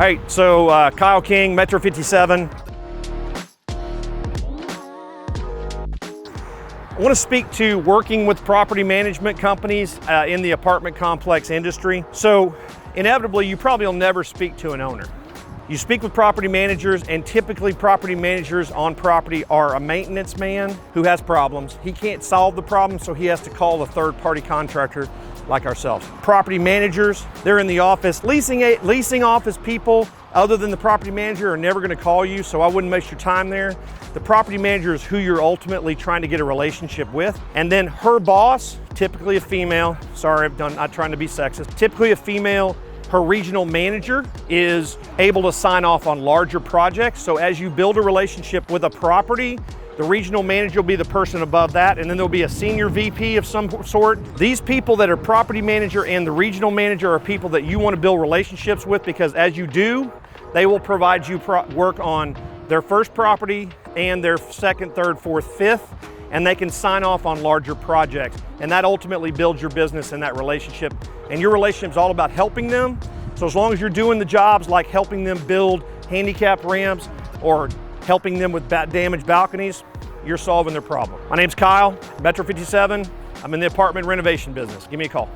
All right, so Kyle King, Metro 57. I want to speak to working with property management companies in the apartment complex industry. So inevitably, you probably will never speak to an owner. You speak with property managers, and typically property managers on property are a maintenance man who has problems. He can't solve the problem, so he has to call a third-party contractor like ourselves. Property managers, they're in the office. Leasing office people other than the property manager are never going to call you, so I wouldn't waste your time there. The property manager is who you're ultimately trying to get a relationship with. And then her boss, typically a female, sorry, I'm not trying to be sexist, typically a female, her regional manager is able to sign off on larger projects. So as you build a relationship with a property, the regional manager will be the person above that, and then there'll be a senior VP of some sort. These people that are property manager and the regional manager are people that you want to build relationships with, because as you do, they will provide you work on their first property and their second, third, fourth, fifth, and they can sign off on larger projects. And that ultimately builds your business and that relationship. And your relationship is all about helping them. So as long as you're doing the jobs like helping them build handicap ramps or helping them with damaged balconies, you're solving their problem. My name's Kyle, Metro 57. I'm in the apartment renovation business. Give me a call.